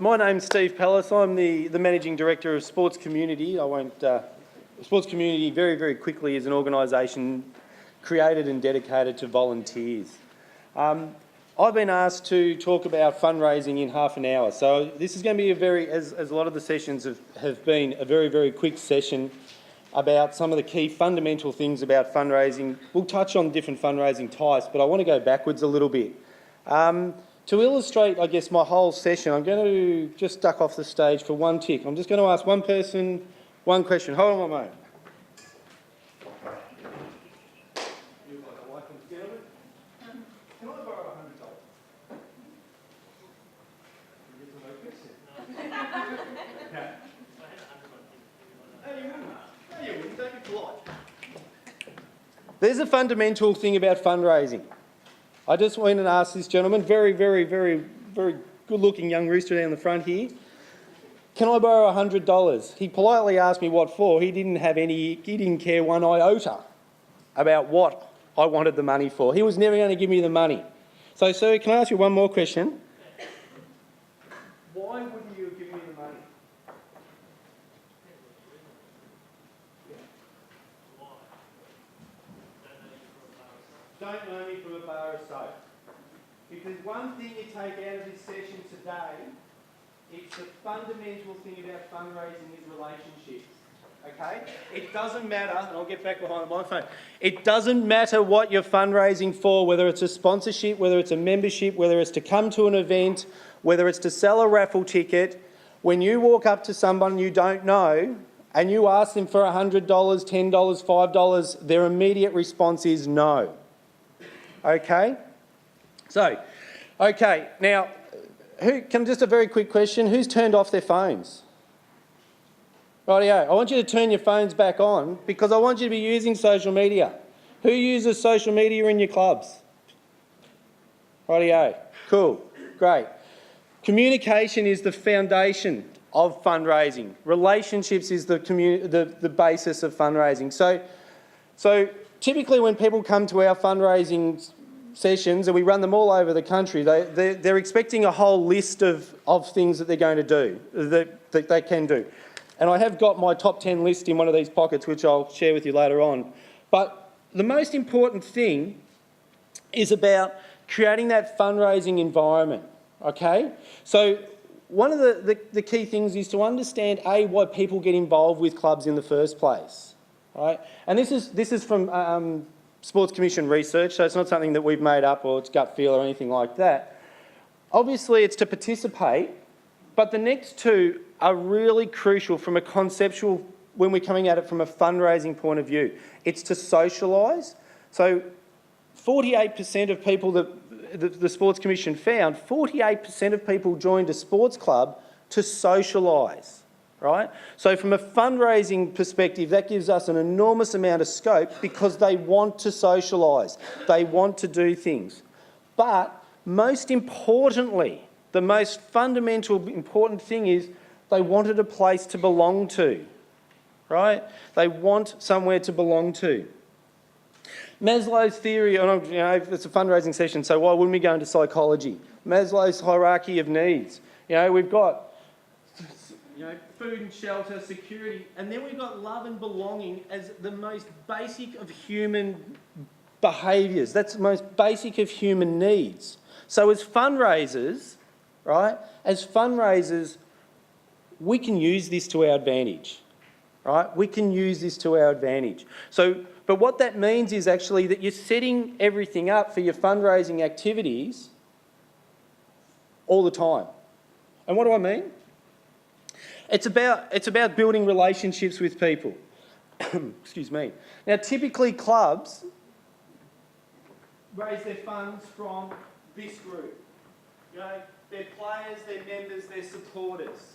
My name's Steve Pallas. I'm the Managing Director of Sports Community. Sports Community very, very quickly is an organisation created and dedicated to volunteers. I've been asked to talk about fundraising in half an hour. So this is going to be as a lot of the sessions have been, a very, very quick session about some of the key fundamental things about fundraising. We'll touch on different fundraising types, but I want to go backwards a little bit. To illustrate, I guess, my whole session, I'm going to just duck off the stage for one tick. I'm just going to ask one person one question. Hold on one moment. Can I borrow $100? There's a fundamental thing about fundraising. I just went and asked this gentleman, very, very, very, very good-looking young rooster down the front here, can I borrow $100? He politely asked me what for. He didn't care one iota about what I wanted the money for. He was never going to give me the money. So, sir, can I ask you one more question? Why wouldn't you give me the money? Don't know me from a bar of soap. Because one thing you take out of this session today, it's the fundamental thing about fundraising is relationships. Okay? It doesn't matter, and I'll get back behind the microphone, it doesn't matter what you're fundraising for, whether it's a sponsorship, whether it's a membership, whether it's to come to an event, whether it's to sell a raffle ticket. When you walk up to someone you don't know and you ask them for $100, $10, $5, their immediate response is no. Okay? So, okay, now, just a very quick question. Who's turned off their phones? Rightio. I want you to turn your phones back on because I want you to be using social media. Who uses social media in your clubs? Rightio. Cool. Great. Communication is the foundation of fundraising. Relationships is the basis of fundraising. So typically when people come to our fundraising sessions, and we run them all over the country, they're expecting a whole list of things that they're going to do, that they can do. And I have got my top 10 list in one of these pockets, which I'll share with you later on. But the most important thing is about creating that fundraising environment, okay? So one of the key things is to understand, A, why people get involved with clubs in the first place, right? And this is from Sports Commission research, so it's not something that we've made up or it's gut feel or anything like that. Obviously, it's to participate, but the next two are really crucial from a conceptual, when we're coming at it from a fundraising point of view. It's to socialise. So 48% of people that the Sports Commission found, 48% of people joined a sports club to socialise. Right? So from a fundraising perspective, that gives us an enormous amount of scope because they want to socialise. They want to do things. But most importantly, the most fundamental important thing is they wanted a place to belong to. Right? They want somewhere to belong to. Maslow's theory, it's a fundraising session, so why wouldn't we go into psychology? Maslow's hierarchy of needs. We've got food and shelter, security, and then we've got love and belonging as the most basic of human behaviours. That's the most basic of human needs. So as fundraisers, right, we can use this to our advantage, right? We can use this to our advantage. But what that means is actually that you're setting everything up for your fundraising activities all the time. And what do I mean? It's about building relationships with people. Excuse me. Now, typically clubs raise their funds from this group. Their players, their members, their supporters.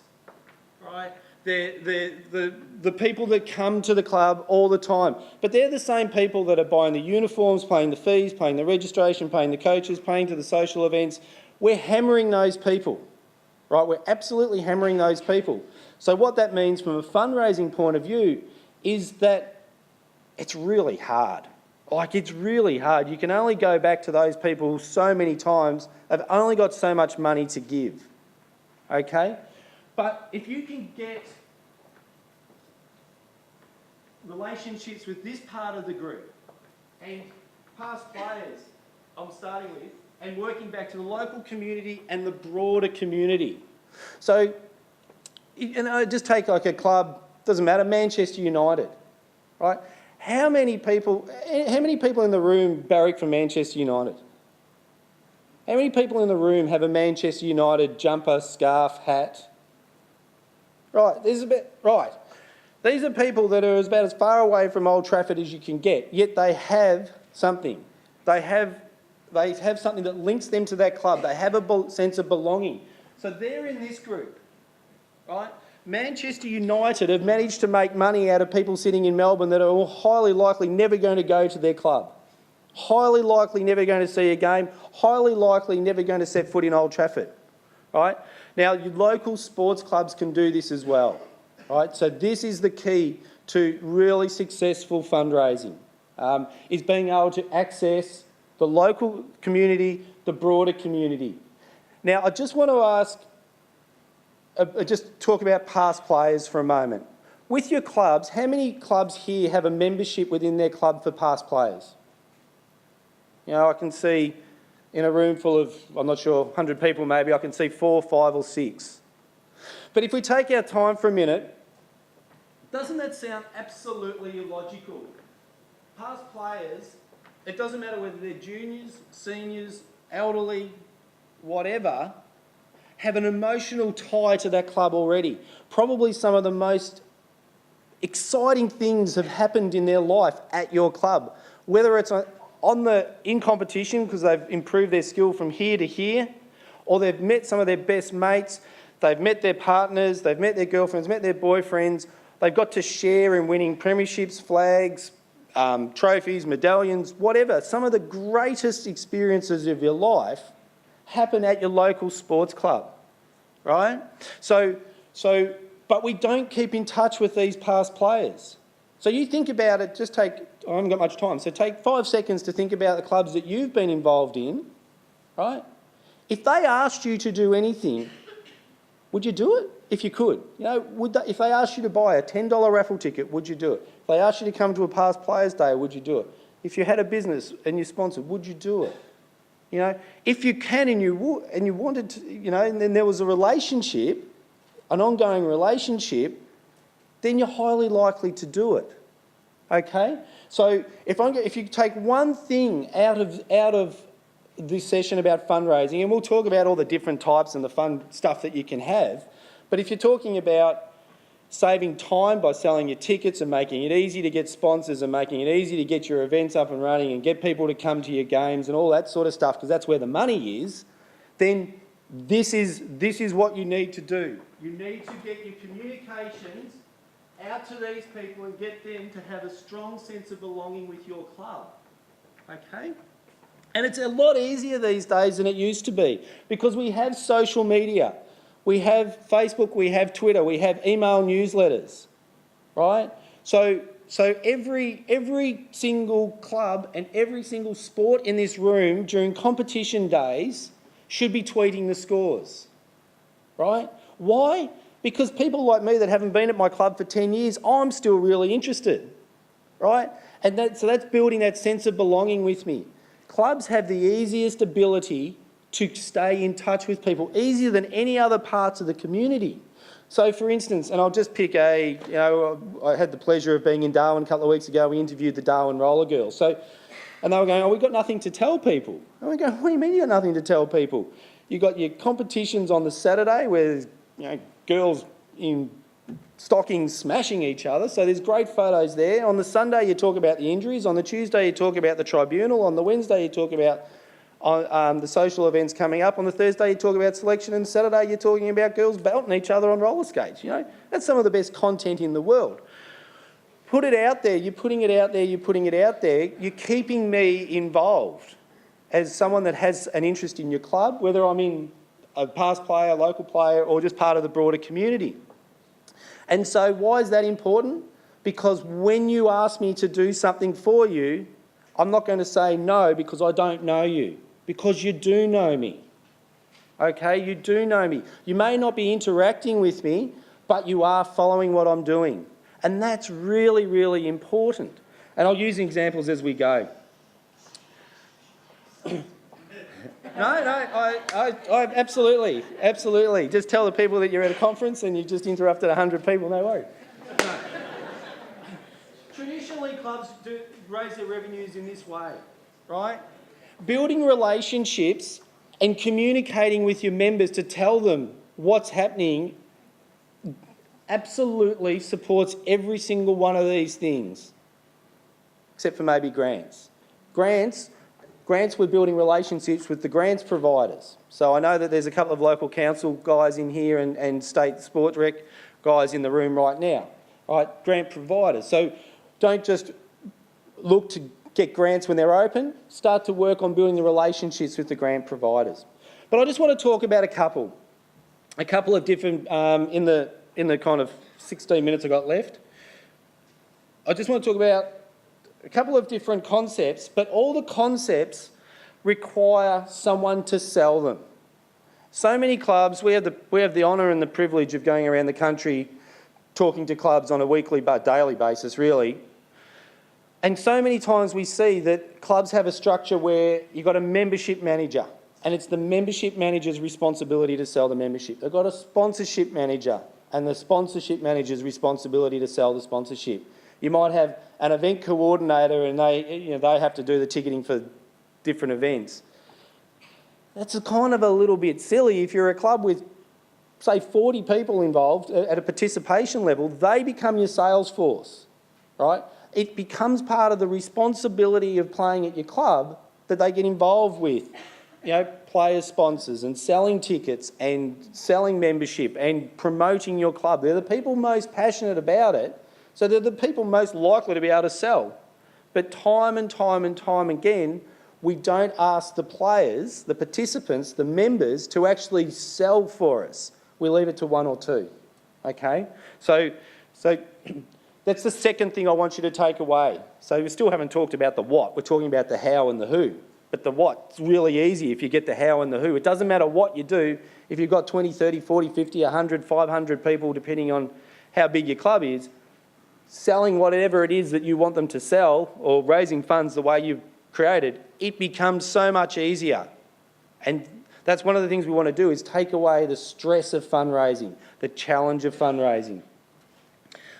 Right? They're the people that come to the club all the time. But they're the same people that are buying the uniforms, paying the fees, paying the registration, paying the coaches, paying to the social events. We're hammering those people. Right? We're absolutely hammering those people. So what that means from a fundraising point of view is that it's really hard. It's really hard. You can only go back to those people so many times. They've only got so much money to give. okay? But if you can get relationships with this part of the group and past players I'm starting with and working back to the local community and the broader community. So, just take like a club, doesn't matter, Manchester United, right? How many people in the room barrack for Manchester United? How many people in the room have a Manchester United jumper, scarf, hat? Right, these are people that are about as far away from Old Trafford as you can get, yet they have something. They have something that links them to that club. They have a sense of belonging. So they're in this group, right? Manchester United have managed to make money out of people sitting in Melbourne that are highly likely never going to go to their club. Highly likely never going to see a game. Highly likely never going to set foot in Old Trafford, right? Now, your local sports clubs can do this as well, right? So this is the key to really successful fundraising, is being able to access the local community, the broader community. Now, I just want to ask, just talk about past players for a moment. With your clubs, how many clubs here have a membership within their club for past players? You know, I can see in a room full of, I'm not sure, 100 people maybe, I can see 4, 5 or 6. But if we take our time for a minute, doesn't that sound absolutely illogical? Past players, it doesn't matter whether they're juniors, seniors, elderly, whatever, have an emotional tie to that club already. Probably some of the most exciting things have happened in their life at your club, whether it's in competition because they've improved their skill from here to here, or they've met some of their best mates, they've met their partners, they've met their girlfriends, met their boyfriends, they've got to share in winning premierships, flags, trophies, medallions, whatever. Some of the greatest experiences of your life happen at your local sports club, right? But we don't keep in touch with these past players. So you think about it, I haven't got much time, so take 5 seconds to think about the clubs that you've been involved in, right? If they asked you to do anything, would you do it? If you could. You know, if they asked you to buy a $10 raffle ticket, would you do it? If they asked you to come to a past players day, would you do it? If you had a business and you sponsored, would you do it? You know, if you can and you wanted to, you know, and then there was a relationship, an ongoing relationship, then you're highly likely to do it. Okay? So if you take one thing out of this session about fundraising, and we'll talk about all the different types and the fun stuff that you can have, but if you're talking about saving time by selling your tickets and making it easy to get sponsors and making it easy to get your events up and running and get people to come to your games and all that sort of stuff, because that's where the money is, then this is what you need to do. You need to get your communications out to these people and get them to have a strong sense of belonging with your club, okay? And it's a lot easier these days than it used to be because we have social media. We have Facebook, we have Twitter, we have email newsletters, right? So every single club and every single sport in this room during competition days should be tweeting the scores, right? Why? Because people like me that haven't been at my club for 10 years, I'm still really interested, right? And so that's building that sense of belonging with me. Clubs have the easiest ability to stay in touch with people, easier than any other parts of the community. So for instance, and I'll just pick I had the pleasure of being in Darwin a couple of weeks ago, we interviewed the Darwin Roller Girls. And they were going, oh, we've got nothing to tell people. And we go, what do you mean you've got nothing to tell people? You've got your competitions on the Saturday where there's girls in stockings smashing each other, so there's great photos there. On the Sunday you talk about the injuries, on the Tuesday you talk about the tribunal, on the Wednesday you talk about the social events coming up, on the Thursday you talk about selection, and Saturday you're talking about girls belting each other on roller skates. You know, that's some of the best content in the world. Put it out there, you're putting it out there, you're putting it out there, you're keeping me involved as someone that has an interest in your club, whether I'm in a past player, local player, or just part of the broader community. And so why is that important? Because when you ask me to do something for you, I'm not going to say no because I don't know you, because you do know me. okay? You do know me. You may not be interacting with me, but you are following what I'm doing. And that's really, really important. And I'll use examples as we go. I absolutely. Just tell the people that you're at a conference and you just interrupted 100 people, no worries. No. Traditionally, clubs do raise their revenues in this way, right? Building relationships and communicating with your members to tell them what's happening absolutely supports every single one of these things, except for maybe grants. Grants, we're building relationships with the grants providers. So I know that there's a couple of local council guys in here and state sport rec guys in the room right now, right? Grant providers. So don't just look to get grants when they're open, start to work on building the relationships with the grant providers. But I just want to talk about a couple of different, in the kind of 16 minutes I've got left. I just want to talk about a couple of different concepts, but all the concepts require someone to sell them. So many clubs, we have the honour and the privilege of going around the country talking to clubs on a weekly but daily basis, really. And so many times we see that clubs have a structure where you've got a membership manager, and it's the membership manager's responsibility to sell the membership. They've got a sponsorship manager, and the sponsorship manager's responsibility to sell the sponsorship. You might have an event coordinator and they have to do the ticketing for different events. That's kind of a little bit silly. If you're a club with, say, 40 people involved at a participation level, they become your sales force, right? It becomes part of the responsibility of playing at your club that they get involved with, player sponsors and selling tickets and selling membership and promoting your club. They're the people most passionate about it, so they're the people most likely to be able to sell. But time and time again, we don't ask the players, the participants, the members to actually sell for us. We leave it to one or two, okay? So that's the second thing I want you to take away. So we still haven't talked about the what. We're talking about the how and the who. But the what's really easy if you get the how and the who. It doesn't matter what you do. If you've got 20, 30, 40, 50, 100, 500 people, depending on how big your club is, selling whatever it is that you want them to sell or raising funds the way you've created, it becomes so much easier. And that's one of the things we want to do, is take away the stress of fundraising, the challenge of fundraising.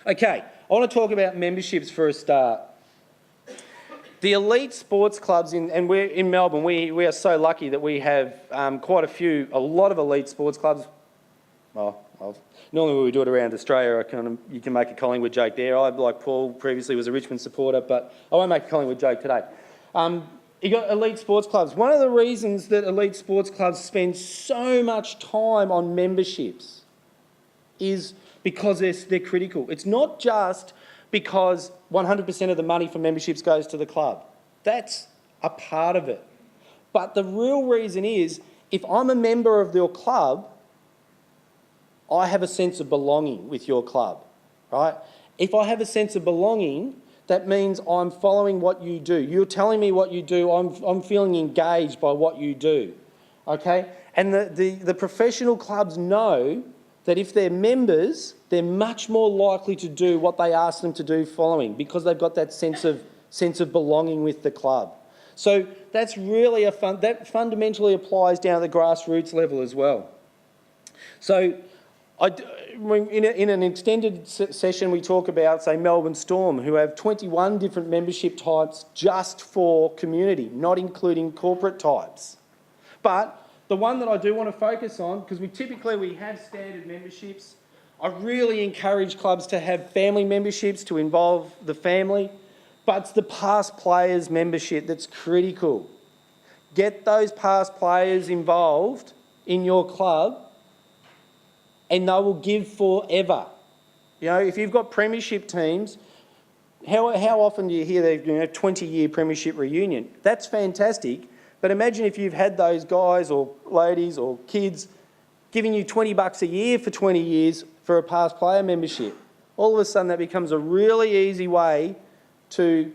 Okay, I want to talk about memberships for a start. The elite sports clubs, and we're in Melbourne, we are so lucky that we have a lot of elite sports clubs. Normally when we do it around Australia, you can make a Collingwood joke there. I, like Paul, previously was a Richmond supporter, but I won't make a Collingwood joke today. You got elite sports clubs. One of the reasons that elite sports clubs spend so much time on memberships is because they're critical. It's not just because 100% of the money for memberships goes to the club. That's a part of it. But the real reason is, if I'm a member of your club, I have a sense of belonging with your club, right? If I have a sense of belonging, that means I'm following what you do. You're telling me what you do. I'm feeling engaged by what you do, okay? And the professional clubs know that if they're members, they're much more likely to do what they ask them to do following, because they've got that sense of belonging with the club. So that's really that fundamentally applies down at the grassroots level as well. So in an extended session, we talk about, say, Melbourne Storm, who have 21 different membership types just for community, not including corporate types. But the one that I do want to focus on, because we have standard memberships. I really encourage clubs to have family memberships to involve the family, but it's the past players membership that's critical. Get those past players involved in your club and they will give forever. If you've got premiership teams, how often do you hear their 20-year premiership reunion? That's fantastic. But imagine if you've had those guys or ladies or kids giving you $20 a year for 20 years for a past player membership. All of a sudden that becomes a really easy way to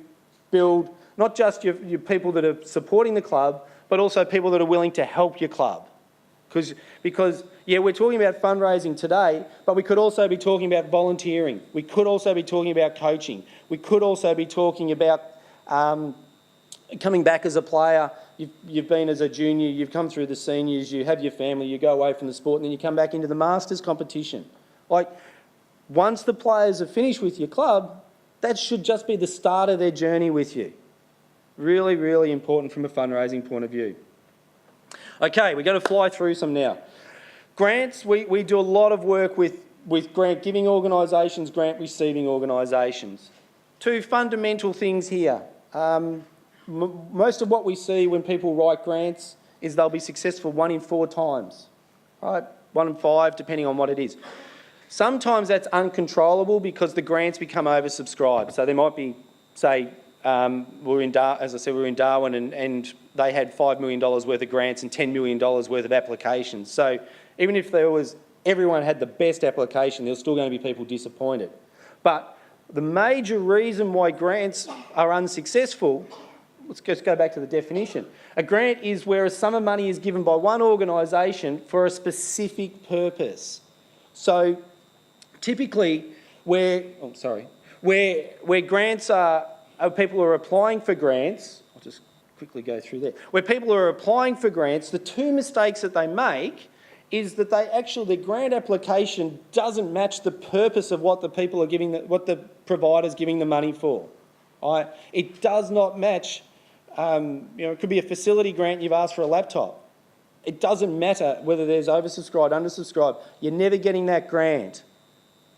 build not just your people that are supporting the club, but also people that are willing to help your club. Because, yeah, we're talking about fundraising today, but we could also be talking about volunteering. We could also be talking about coaching. We could also be talking about coming back as a player. You've been as a junior, you've come through the seniors, you have your family, you go away from the sport, and then you come back into the Masters competition. Like, once the players are finished with your club, that should just be the start of their journey with you. Really, really important from a fundraising point of view. Okay, we're going to fly through some now. Grants, we do a lot of work with grant giving organisations, grant receiving organisations. Two fundamental things here. Most of what we see when people write grants is they'll be successful 1 in 4 times, right? 1 in 5, depending on what it is. Sometimes that's uncontrollable because the grants become oversubscribed. So there might be, say, as I said, we were in Darwin and they had $5 million worth of grants and $10 million worth of applications. So even if everyone had the best application, there's still going to be people disappointed. But the major reason why grants are unsuccessful, let's just go back to the definition. A grant is where a sum of money is given by one organisation for a specific purpose. So typically where grants are, people are applying for grants, I'll just quickly go through there. Where people are applying for grants, the two mistakes that they make is that their grant application doesn't match the purpose of what the people are giving, what the provider's giving the money for. Right? It does not match. It could be a facility grant, you've asked for a laptop. It doesn't matter whether there's oversubscribed, undersubscribed. You're never getting that grant.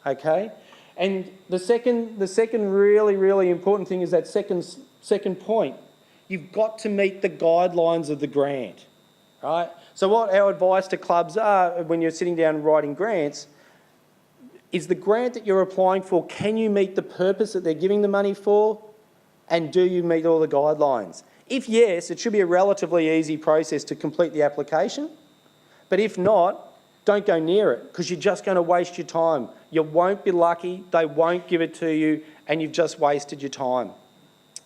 Okay? And the second really, really important thing is that second point. You've got to meet the guidelines of the grant, right? So what our advice to clubs are when you're sitting down and writing grants is the grant that you're applying for, can you meet the purpose that they're giving the money for? And do you meet all the guidelines? If yes, it should be a relatively easy process to complete the application. But if not, don't go near it because you're just going to waste your time. You won't be lucky, they won't give it to you, and you've just wasted your time.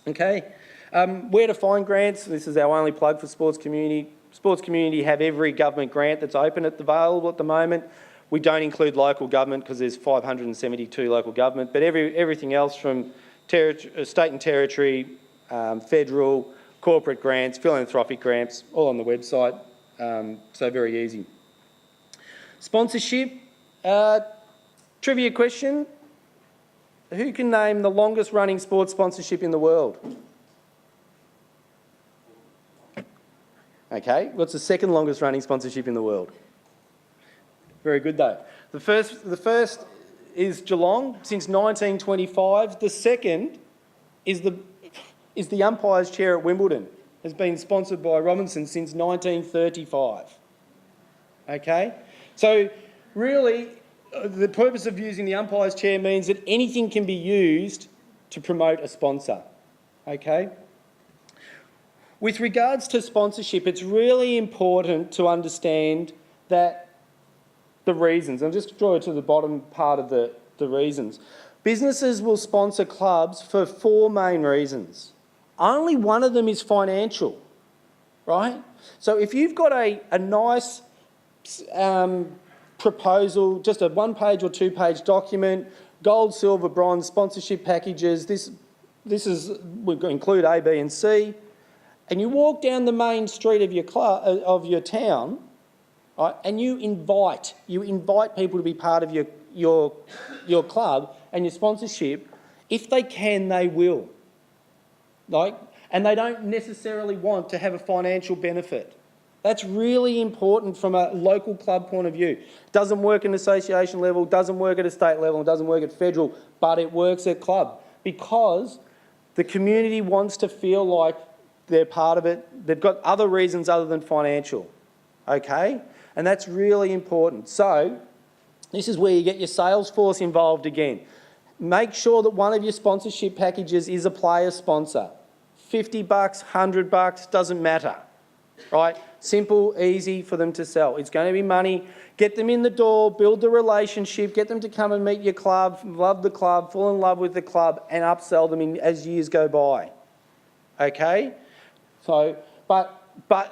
Okay? Where to find grants? This is our only plug for Sports Community. Sports Community have every government grant that's available at the moment. We don't include local government because there's 572 local government, but everything else from state and territory, federal, corporate grants, philanthropic grants, all on the website, so very easy. Sponsorship, trivia question. Who can name the longest running sports sponsorship in the world? Okay, what's the second longest running sponsorship in the world? Very good though. The first is Geelong since 1925. The second is the umpire's chair at Wimbledon. Has been sponsored by Robinson since 1935. Okay, so really the purpose of using the umpire's chair means that anything can be used to promote a sponsor. Okay. With regards to sponsorship, it's really important to understand that the reasons, I'll just draw it to the bottom part of the reasons. Businesses will sponsor clubs for 4 main reasons. Only one of them is financial, right? So if you've got a nice proposal, just a 1-page or 2-page document, gold, silver, bronze, sponsorship packages, we include A, B and C, and you walk down the main street of your town, right, and you invite people to be part of your club and your sponsorship. If they can, they will. And they don't necessarily want to have a financial benefit. That's really important from a local club point of view. Doesn't work at an association level, doesn't work at a state level, doesn't work at federal, but it works at club because the community wants to feel like they're part of it. They've got other reasons other than financial, okay? And that's really important. So this is where you get your sales force involved again. Make sure that one of your sponsorship packages is a player sponsor. $50, $100, doesn't matter, right? Simple, easy for them to sell. It's going to be money. Get them in the door, build the relationship, get them to come and meet your club, love the club, fall in love with the club, and upsell them as years go by, okay? So, but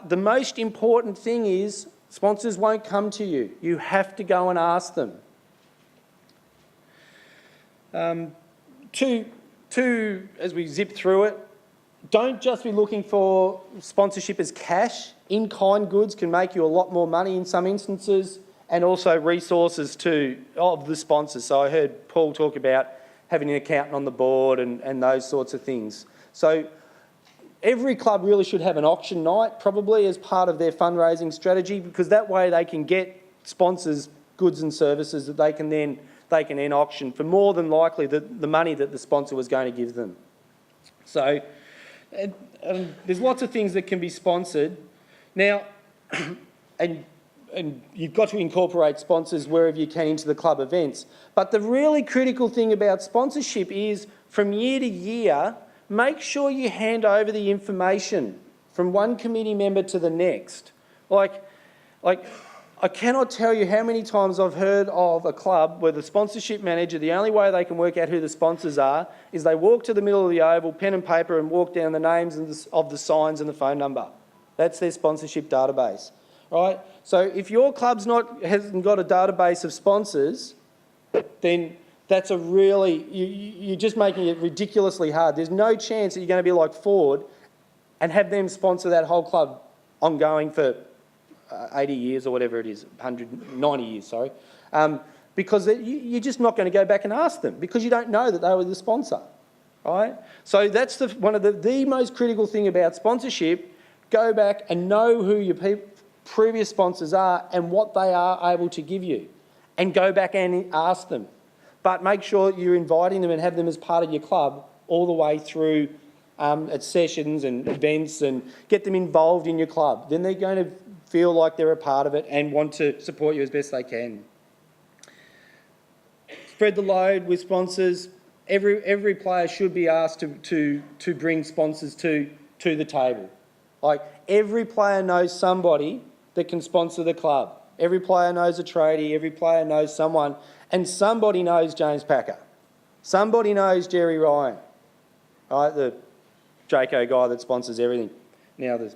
the most important thing is Sponsors won't come to you. You have to go and ask them. As we zip through it, don't just be looking for sponsorship as cash. In-kind goods can make you a lot more money in some instances, and also resources of the sponsors. So I heard Paul talk about having an accountant on the board and those sorts of things. So every club really should have an auction night, probably as part of their fundraising strategy, because that way they can get sponsors goods and services that they can then auction for more than likely the money that the sponsor was going to give them. So there's lots of things that can be sponsored. Now, and you've got to incorporate sponsors wherever you can into the club events. But the really critical thing about sponsorship is, from year to year, make sure you hand over the information from one committee member to the next. Like I cannot tell you how many times I've heard of a club where the sponsorship manager, the only way they can work out who the sponsors are is they walk to the middle of the oval, pen and paper, and walk down the names of the signs and the phone number. That's their sponsorship database, right? So if your club's hasn't got a database of sponsors, then that's you're just making it ridiculously hard. There's no chance that you're going to be like Ford and have them sponsor that whole club ongoing for 80 years or whatever it is, 190 years, sorry, because you're just not going to go back and ask them because you don't know that they were the sponsor, right? So that's one of the most critical thing about sponsorship. Go back and know who your previous sponsors are and what they are able to give you, and go back and ask them. But make sure you're inviting them and have them as part of your club all the way through at sessions and events, and get them involved in your club. Then they're going to feel like they're a part of it and want to support you as best they can. Spread the load with sponsors. Every player should be asked to bring sponsors to the table. Like, every player knows somebody that can sponsor the club. Every player knows a tradie, every player knows someone, and somebody knows James Packer. Somebody knows Jerry Ryan, right? The Jayco guy that sponsors everything. Now the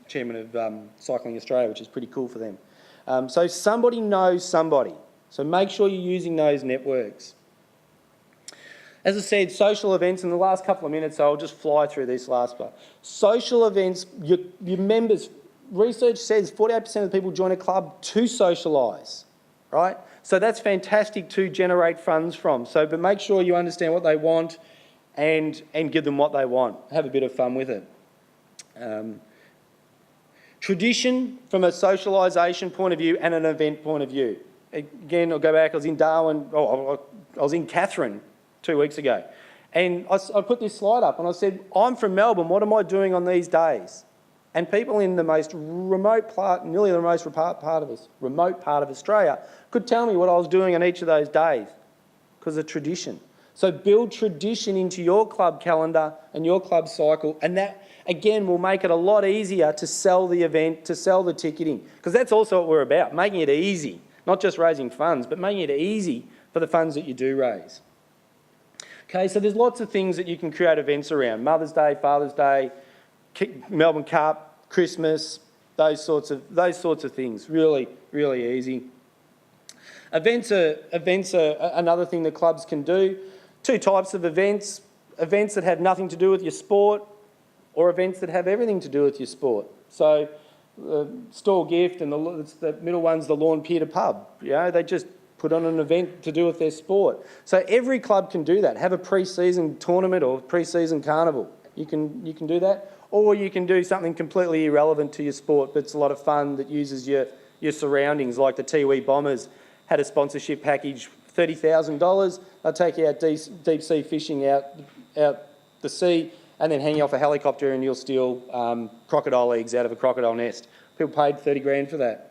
chairman of Cycling Australia, which is pretty cool for them. So somebody knows somebody. So make sure you're using those networks. As I said, social events, in the last couple of minutes, so I'll just fly through this last part. Social events, your members, research says 48% of people join a club to socialise, right? So that's fantastic to generate funds from. But make sure you understand what they want and give them what they want. Have a bit of fun with it. Tradition from a socialisation point of view and an event point of view. Again, I'll go back, I was in Darwin, I was in Katherine 2 weeks ago, and I put this slide up and I said, I'm from Melbourne, what am I doing on these days? And people in the most remote part, nearly the most remote part of Australia, could tell me what I was doing on each of those days because of tradition. So build tradition into your club calendar and your club cycle, and that, again, will make it a lot easier to sell the event, to sell the ticketing, because that's also what we're about, making it easy, not just raising funds, but making it easy for the funds that you do raise. Okay, so there's lots of things that you can create events around. Mother's Day, Father's Day, Melbourne Cup, Christmas, those sorts of things. Really, really easy. Events are another thing that clubs can do. Two types of events. Events that have nothing to do with your sport, or events that have everything to do with your sport. So store gift, and the middle one's the lawn pier to pub. You know, they just put on an event to do with their sport. So every club can do that. Have a pre-season tournament or pre-season carnival. You can do that. Or you can do something completely irrelevant to your sport, but it's a lot of fun that uses your surroundings, like the Tiwi Bombers had a sponsorship package, $30,000. They'll take you out deep sea fishing out the sea, and then hang you off a helicopter and you'll steal crocodile eggs out of a crocodile nest. People paid 30 grand for that.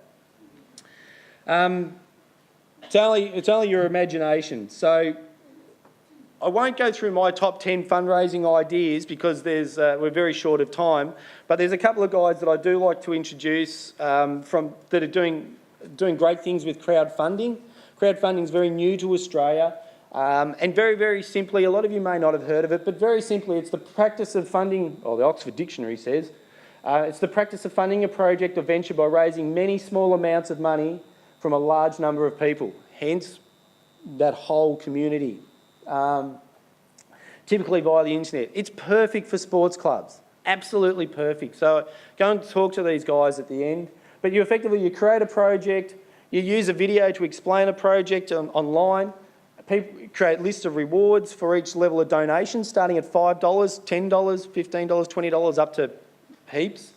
It's only your imagination. So I won't go through my top 10 fundraising ideas because we're very short of time, but there's a couple of guys that I do like to introduce that are doing great things with crowdfunding. Crowdfunding is very new to Australia, and very, very simply, a lot of you may not have heard of it, but very simply, it's the practice of funding, or the Oxford Dictionary says, It's the practice of funding a project or venture by raising many small amounts of money from a large number of people, hence that whole community, typically via the internet. It's perfect for sports clubs, absolutely perfect. So go and talk to these guys at the end. But you create a project, you use a video to explain a project online. People create lists of rewards for each level of donation, starting at $5, $10, $15, $20, up to heaps.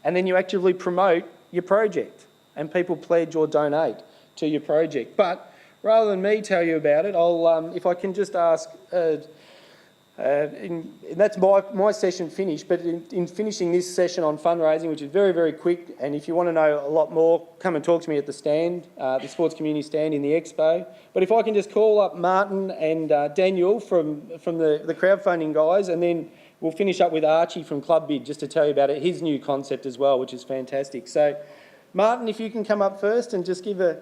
And then you actively promote your project and people pledge or donate to your project. But rather than me tell you about it, I'll, if I can just ask, that's my session finished, but in finishing this session on fundraising, which is very, very quick, and if you want to know a lot more, come and talk to me at the stand, the sports community stand in the expo. But if I can just call up Martin and Daniel from the crowdfunding guys, and then we'll finish up with Archie from Club Bid just to tell you about his new concept as well, which is fantastic. So, Martin, if you can come up first and just give a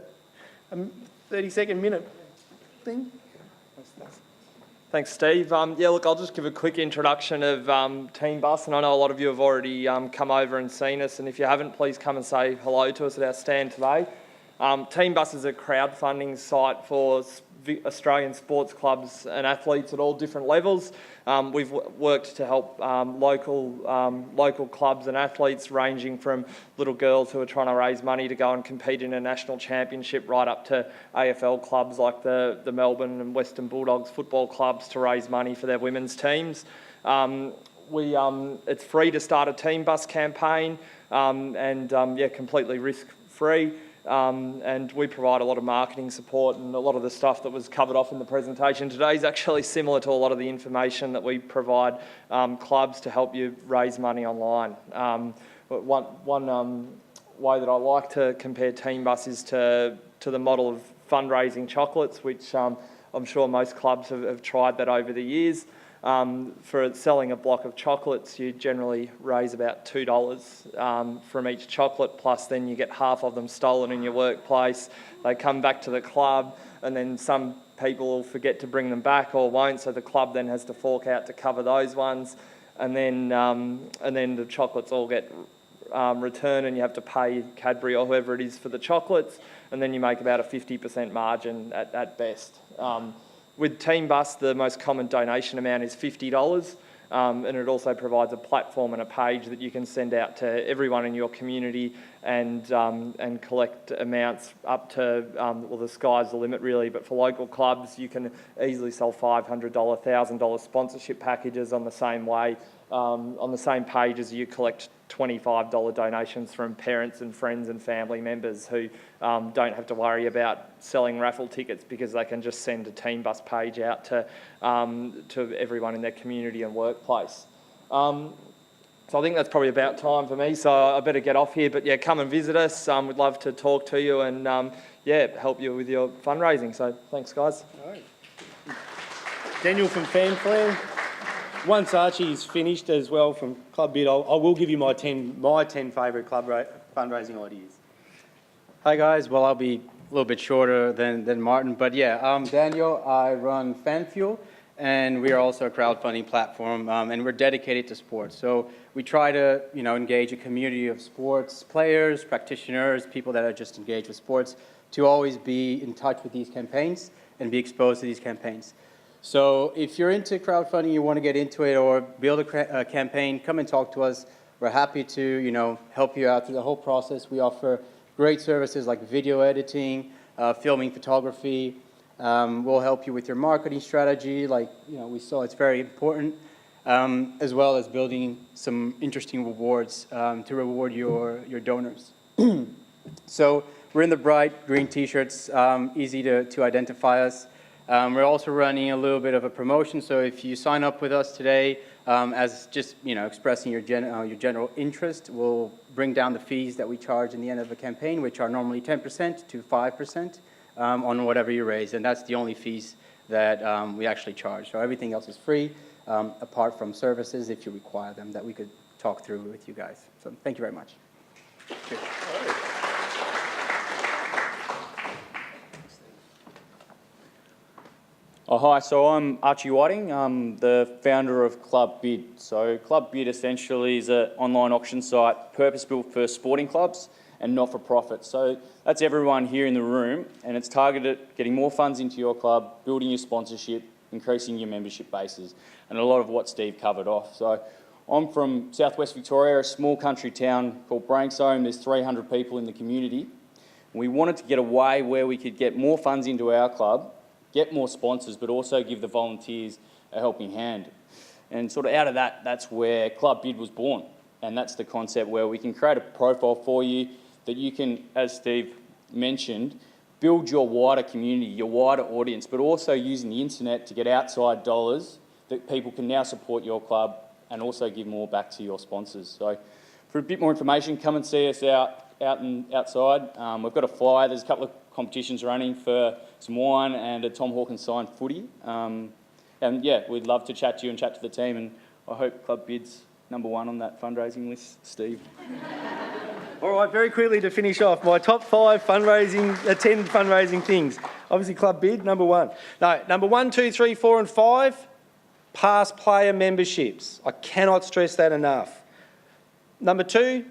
30-second minute thing. Thanks, Steve. Yeah, look, I'll just give a quick introduction of Team Bus, and I know a lot of you have already come over and seen us, and if you haven't, please come and say hello to us at our stand today. Team Bus is a crowdfunding site for Australian sports clubs and athletes at all different levels. We've worked to help local clubs and athletes, ranging from little girls who are trying to raise money to go and compete in a national championship, right up to AFL clubs like the Melbourne and Western Bulldogs football clubs to raise money for their women's teams. It's free to start a Team Bus campaign, yeah, completely risk-free. And we provide a lot of marketing support, and a lot of the stuff that was covered off in the presentation today is actually similar to a lot of the information that we provide clubs to help you raise money online. But one way that I like to compare Team Bus is to the model of fundraising chocolates, which I'm sure most clubs have tried that over the years. For selling a block of chocolates, you generally raise about $2 from each chocolate, plus then you get half of them stolen in your workplace. They come back to the club, and then some people will forget to bring them back or won't, so the club then has to fork out to cover those ones. And then the chocolates all get returned, and you have to pay Cadbury or whoever it is for the chocolates, and then you make about a 50% margin at best. With Team Bus, the most common donation amount is $50, and it also provides a platform and a page that you can send out to everyone in your community and collect amounts up to, well, the sky's the limit really, but for local clubs you can easily sell $500, $1,000 sponsorship packages on the same way, on the same page as you collect $25 donations from parents and friends and family members who don't have to worry about selling raffle tickets, because they can just send a Team Bus page out to everyone in their community and workplace. So I think that's probably about time for me, so I better get off here. But yeah, come and visit us. We'd love to talk to you and yeah, help you with your fundraising. So thanks, guys. All right. Daniel from FanFlare. Once Archie's finished as well from Club Bid, I will give you my 10 favourite club fundraising ideas. Hi guys, well I'll be a little bit shorter than Martin, but yeah, I'm Daniel, I run FanFuel, and we are also a crowdfunding platform, and we're dedicated to sports. So we try to, engage a community of sports players, practitioners, people that are just engaged with sports, to always be in touch with these campaigns and be exposed to these campaigns. So if you're into crowdfunding, you want to get into it or build a campaign, come and talk to us. We're happy to, help you out through the whole process. We offer great services like video editing, filming, photography. We'll help you with your marketing strategy, like we saw it's very important, as well as building some interesting rewards to reward your donors. So we're in the bright green t-shirts, easy to identify us. We're also running a little bit of a promotion, so if you sign up with us today as just expressing your general interest, we'll bring down the fees that we charge in the end of a campaign, which are normally 10% to 5% on whatever you raise, and that's the only fees that we actually charge. So everything else is free, apart from services if you require them that we could talk through with you guys. So thank you very much. Cheers. Oh, hi, so I'm Archie Whiting. I'm the founder of Club Bid. So Club Bid essentially is an online auction site purpose-built for sporting clubs and not-for-profit. So that's everyone here in the room, and it's targeted at getting more funds into your club, building your sponsorship, increasing your membership bases, and a lot of what Steve covered off. So I'm from southwest Victoria, a small country town called Brainstorm. There's 300 people in the community. We wanted to get a way where we could get more funds into our club, get more sponsors, but also give the volunteers a helping hand. And sort of out of that, that's where Club Bid was born. And that's the concept where we can create a profile for you that you can, as Steve mentioned, build your wider community, your wider audience, but also using the internet to get outside dollars that people can now support your club and also give more back to your sponsors. So for a bit more information, come and see us outside. We've got a flyer. There's a couple of competitions running for some wine and a Tom Hawkins signed footy. And yeah, we'd love to chat to you and chat to the team, and I hope Club Bid's #1 on that fundraising list, Steve. All right, very quickly to finish off, my top 5 fundraising, 10 fundraising things. Obviously Club Bid, #1. No, number 1, 2, 3, 4 and 5, past player memberships. I cannot stress that enough. Number 2,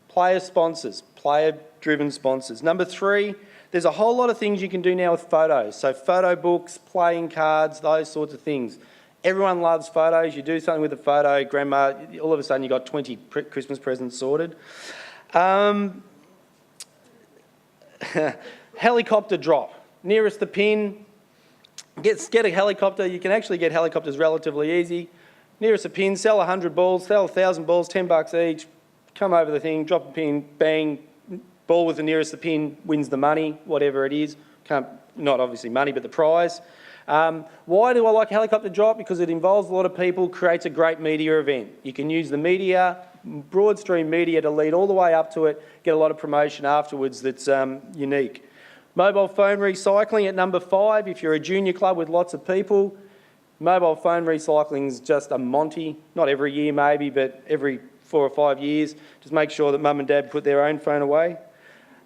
player sponsors, player-driven sponsors. Number 3, there's a whole lot of things you can do now with photos. So photo books, playing cards, those sorts of things. Everyone loves photos. You do something with a photo, grandma, all of a sudden you've got 20 Christmas presents sorted. Helicopter drop. Nearest the pin, get a helicopter. You can actually get helicopters relatively easy. Nearest the pin, sell 100 balls, sell 1,000 balls, $10 each. Come over the thing, drop a pin, bang, ball with the nearest the pin wins the money, whatever it is. Not obviously money, but the prize. Why do I like helicopter drop? Because it involves a lot of people, creates a great media event. You can use the media, broad stream media, to lead all the way up to it, get a lot of promotion afterwards that's unique. Mobile phone recycling at number 5. If you're a junior club with lots of people, mobile phone recycling is just a Monty. Not every year maybe, but every 4 or 5 years. Just make sure that mum and dad put their own phone away.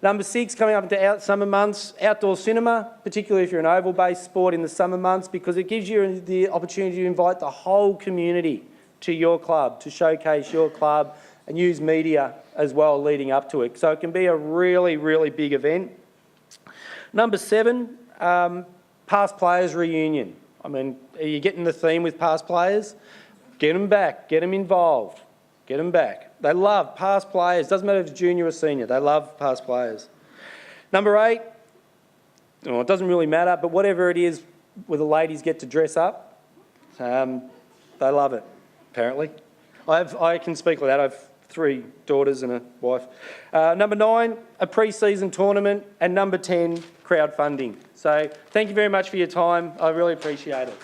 Number 6, coming up into summer months, outdoor cinema, particularly if you're an oval-based sport in the summer months, because it gives you the opportunity to invite the whole community to your club, to showcase your club and use media as well leading up to it. So it can be a really, really big event. Number 7, past players reunion. I mean, are you getting the theme with past players? Get them back, get them involved, get them back. They love past players. Doesn't matter if it's junior or senior. They love past players. Number 8, well, it doesn't really matter, but whatever it is where the ladies get to dress up, they love it, apparently. I can speak like that. I have 3 daughters and a wife. Number 9, a pre-season tournament. And number 10, crowdfunding. So thank you very much for your time. I really appreciate it.